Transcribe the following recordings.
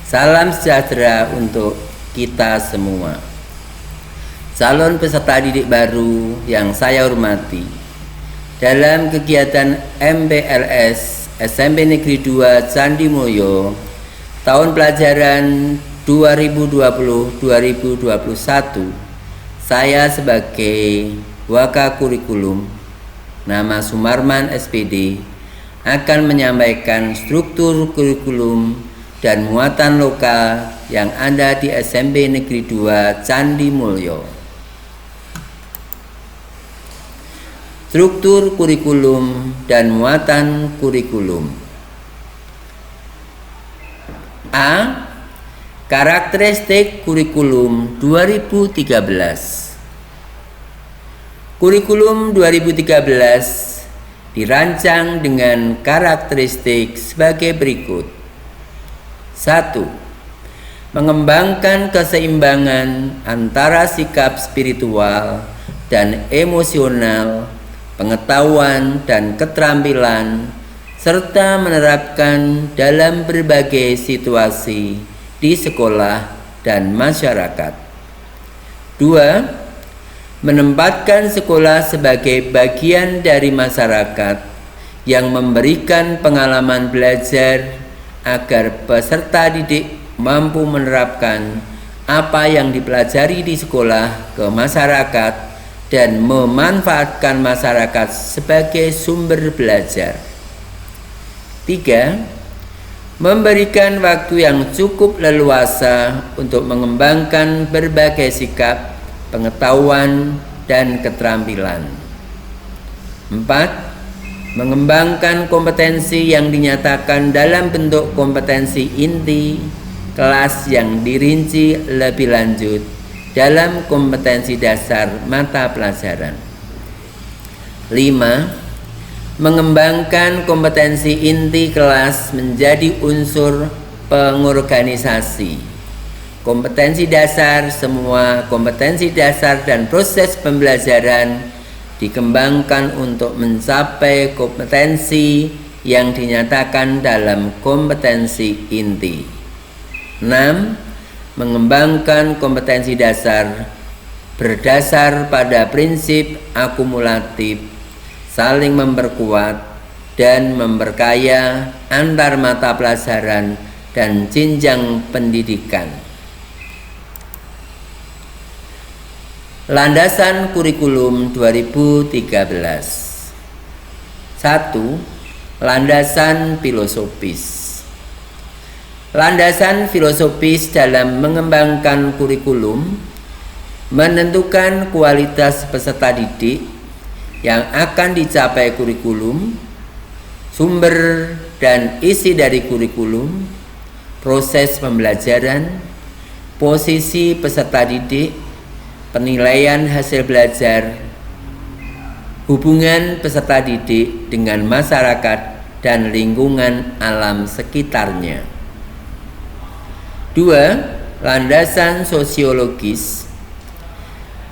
Salam sejahtera untuk kita semua. Calon peserta didik baru yang saya hormati, dalam kegiatan MPLS SMP Negeri 2 Candi Mulyo tahun pelajaran 2020-2021, saya sebagai Waka Kurikulum, nama Sumarman SPD, akan menyampaikan struktur kurikulum dan muatan lokal yang ada di SMP Negeri 2 Candi Mulyo. Struktur kurikulum dan muatan kurikulum. A. Karakteristik kurikulum 2013. Kurikulum 2013 dirancang dengan karakteristik sebagai berikut. 1. Mengembangkan keseimbangan antara sikap spiritual dan emosional, pengetahuan dan keterampilan, serta menerapkan dalam berbagai situasi di sekolah dan masyarakat. 2. Menempatkan sekolah sebagai bagian dari masyarakat yang memberikan pengalaman belajar agar peserta didik mampu menerapkan apa yang dipelajari di sekolah ke masyarakat dan memanfaatkan masyarakat sebagai sumber belajar. 3. Memberikan waktu yang cukup leluasa untuk mengembangkan berbagai sikap, pengetahuan, dan keterampilan. 4. Mengembangkan kompetensi yang dinyatakan dalam bentuk kompetensi inti kelas yang dirinci lebih lanjut dalam kompetensi dasar mata pelajaran. 5. Mengembangkan kompetensi inti kelas menjadi unsur pengorganisasi. Kompetensi dasar, semua kompetensi dasar dan proses pembelajaran dikembangkan untuk mencapai kompetensi yang dinyatakan dalam kompetensi inti. 6. Mengembangkan kompetensi dasar berdasar pada prinsip akumulatif, saling memperkuat dan memperkaya antar mata pelajaran dan jenjang pendidikan. Landasan kurikulum 2013. 1. Landasan filosofis. Landasan filosofis dalam mengembangkan kurikulum menentukan kualitas peserta didik yang akan dicapai kurikulum, sumber dan isi dari kurikulum, proses pembelajaran, posisi peserta didik, penilaian hasil belajar, hubungan peserta didik dengan masyarakat dan lingkungan alam sekitarnya. 2. Landasan sosiologis.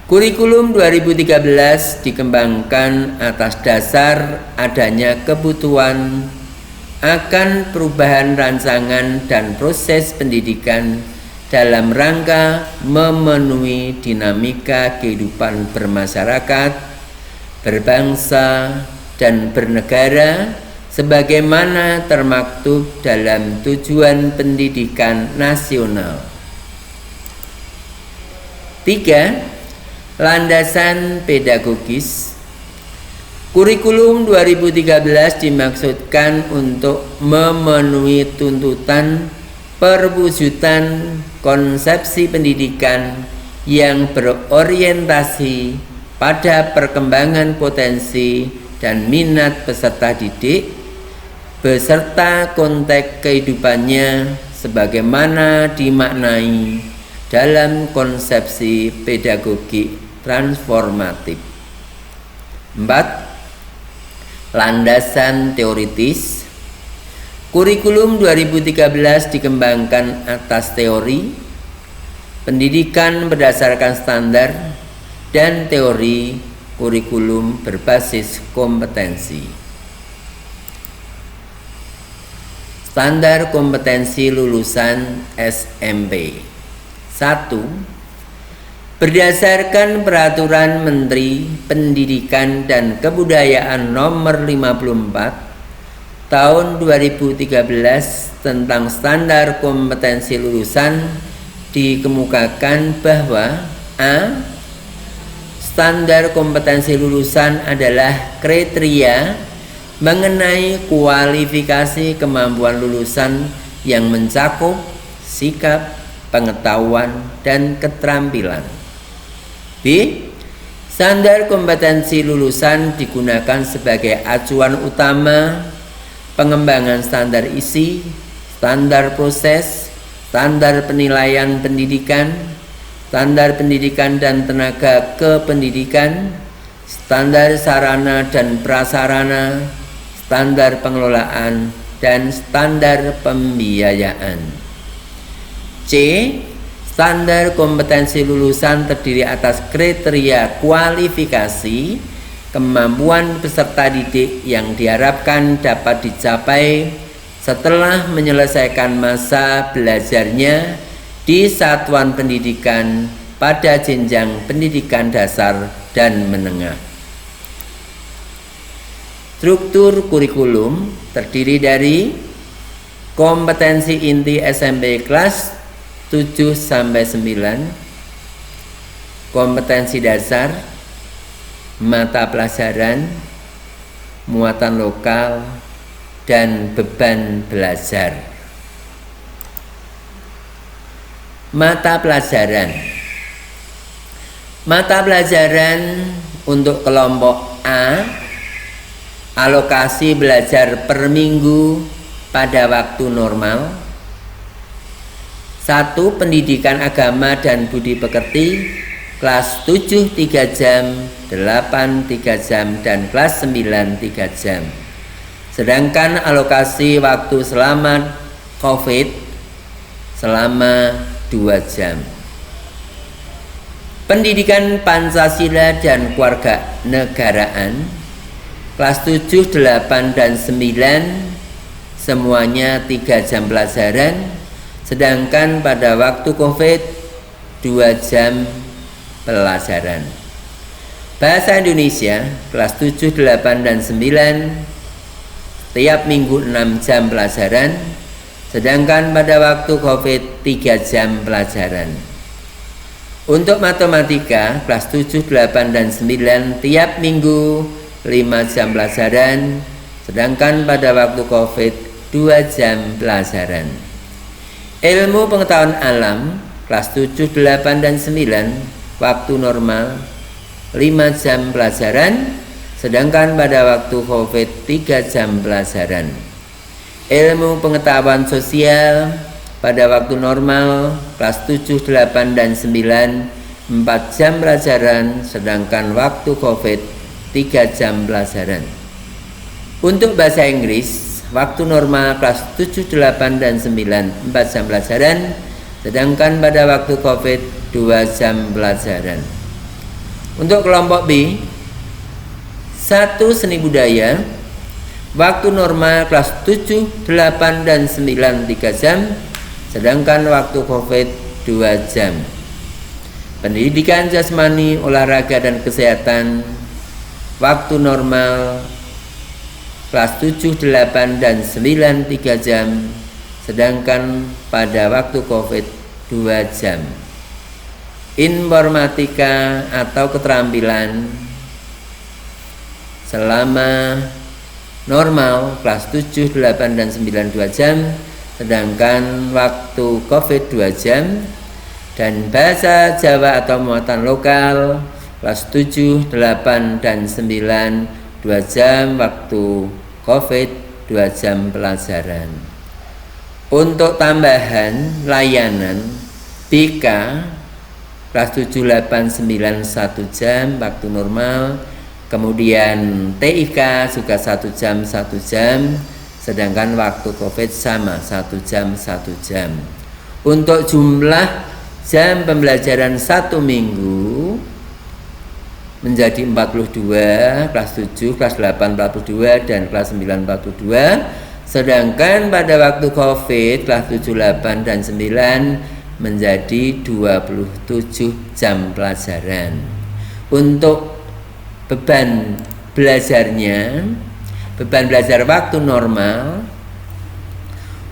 Kurikulum 2013 dikembangkan atas dasar adanya kebutuhan akan perubahan rancangan dan proses pendidikan dalam rangka memenuhi dinamika kehidupan bermasyarakat, berbangsa, dan bernegara sebagaimana termaktub dalam tujuan pendidikan nasional. 3. Landasan pedagogis. Kurikulum 2013 dimaksudkan untuk memenuhi tuntutan perwujudan konsepsi pendidikan yang berorientasi pada perkembangan potensi dan minat peserta didik beserta konteks kehidupannya sebagaimana dimaknai dalam konsepsi pedagogi transformatif. 4. Landasan teoritis. Kurikulum 2013 dikembangkan atas teori, pendidikan berdasarkan standar, dan teori kurikulum berbasis kompetensi. Standar kompetensi lulusan SMP. 1. Berdasarkan Peraturan Menteri Pendidikan dan Kebudayaan Nomor 54 Tahun 2013 tentang standar kompetensi lulusan dikemukakan bahwa A. Standar kompetensi lulusan adalah kriteria mengenai kualifikasi kemampuan lulusan yang mencakup sikap, pengetahuan, dan keterampilan. B. Standar kompetensi lulusan digunakan sebagai acuan utama pengembangan standar isi, standar proses, standar penilaian pendidikan, standar pendidikan dan tenaga kependidikan, standar sarana dan prasarana, standar pengelolaan, dan standar pembiayaan. C. Standar kompetensi lulusan terdiri atas kriteria kualifikasi kemampuan peserta didik yang diharapkan dapat dicapai setelah menyelesaikan masa belajarnya di satuan pendidikan pada jenjang pendidikan dasar dan menengah. Struktur kurikulum terdiri dari kompetensi inti SMP kelas 7-9, kompetensi dasar, mata pelajaran, muatan lokal, dan beban belajar. Mata pelajaran. Mata pelajaran untuk kelompok A, alokasi belajar per minggu pada waktu normal. 1. Pendidikan agama dan budi pekerti kelas 7 3 jam, 8 3 jam, dan kelas 9 3 jam. Sedangkan alokasi waktu selama COVID selama 2 jam. Pendidikan Pancasila dan Keluarga Negaraan kelas 7, 8, dan 9 semuanya 3 jam pelajaran, sedangkan pada waktu COVID 2 jam pelajaran. Bahasa Indonesia kelas 7, 8, dan 9 tiap minggu 6 jam pelajaran, sedangkan pada waktu COVID 3 jam pelajaran. Untuk matematika kelas 7, 8, dan 9 tiap minggu 5 jam pelajaran, sedangkan pada waktu COVID 2 jam pelajaran. Ilmu pengetahuan alam kelas 7, 8, dan 9 waktu normal 5 jam pelajaran, sedangkan pada waktu COVID 3 jam pelajaran. Ilmu pengetahuan sosial pada waktu normal kelas 7, 8, dan 9 4 jam pelajaran, sedangkan waktu COVID 3 jam pelajaran. Untuk bahasa Inggris waktu normal kelas 7, 8, dan 9 4 jam pelajaran, sedangkan pada waktu COVID 2 jam pelajaran. Untuk kelompok B, 1. Seni budaya waktu normal kelas 7, 8, dan 9 3 jam, sedangkan waktu COVID 2 jam. Pendidikan jasmani, olahraga, dan kesehatan waktu normal kelas 7, 8, dan 9 3 jam, sedangkan pada waktu COVID 2 jam. Informatika atau keterampilan selama normal kelas 7, 8, dan 9 2 jam, sedangkan waktu COVID 2 jam. Dan bahasa Jawa atau muatan lokal kelas 7, 8, dan 9 2 jam, waktu COVID 2 jam pelajaran. Untuk tambahan layanan BK kelas 7, 8, 9 1 jam waktu normal, kemudian TIK juga 1 jam 1 jam, sedangkan waktu COVID sama 1 jam 1 jam. Untuk jumlah jam pembelajaran 1 minggu menjadi 42, kelas 7, kelas 8 42, dan kelas 9 42, Sedangkan pada waktu COVID kelas 7, 8, dan 9 menjadi 27 jam pelajaran. Untuk beban belajarnya, beban belajar waktu normal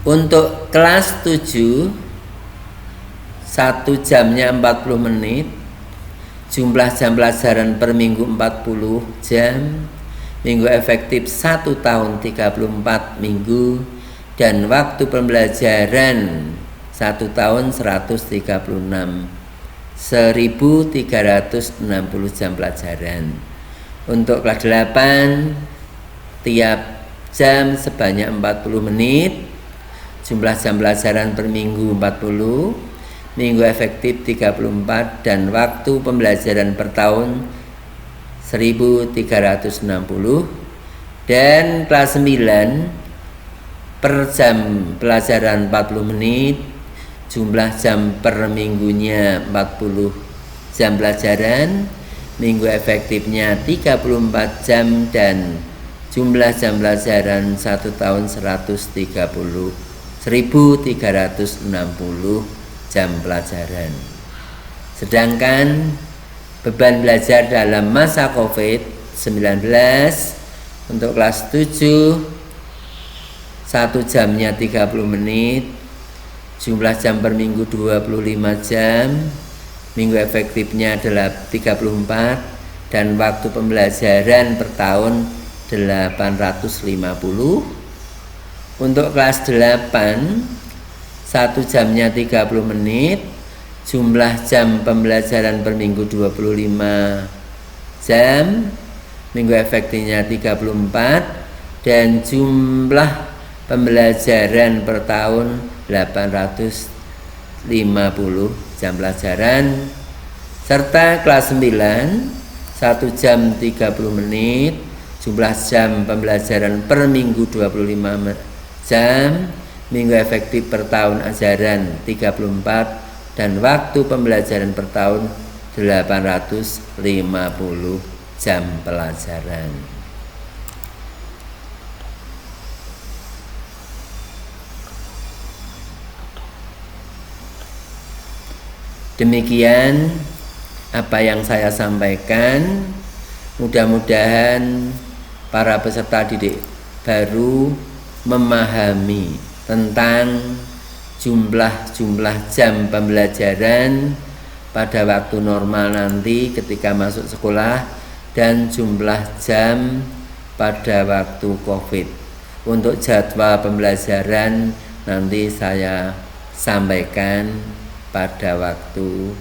untuk kelas 7 1 jamnya 40 menit, jumlah jam pelajaran per minggu 40 jam, minggu efektif 1 tahun 34 minggu, dan waktu pembelajaran 1 tahun 136 1360 jam pelajaran. Untuk kelas 8 tiap jam sebanyak 40 menit, jumlah jam pelajaran per minggu 40, minggu efektif 34, dan waktu pembelajaran per tahun 1360. Dan kelas 9 per jam pelajaran 40 menit, jumlah jam per minggunya 40 jam pelajaran, minggu efektifnya 34 jam, dan jumlah jam pelajaran 1 tahun 1360 jam pelajaran. Sedangkan beban belajar dalam masa COVID-19 untuk kelas 7 1 jamnya 30 menit, jumlah jam per minggu 25 jam, minggu efektifnya adalah 34, dan waktu pembelajaran per tahun 850. Untuk kelas 8 1 jamnya 30 menit, jumlah jam pembelajaran per minggu 25 jam, minggu efektifnya 34, dan jumlah pembelajaran per tahun 850 jam pelajaran. Serta kelas 9 1 jam 30 menit, jumlah jam pembelajaran per minggu 25 jam, minggu efektif per tahun ajaran 34, dan waktu pembelajaran per tahun 850 jam pelajaran. Demikian apa yang saya sampaikan. Mudah-mudahan para peserta didik baru memahami tentang jumlah jam pembelajaran pada waktu normal nanti ketika masuk sekolah, dan jumlah jam pada waktu COVID. Untuk jadwal pembelajaran nanti saya sampaikan pada waktu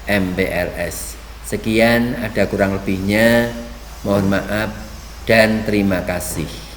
MPLS. Sekian, ada kurang lebihnya, mohon maaf dan terima kasih.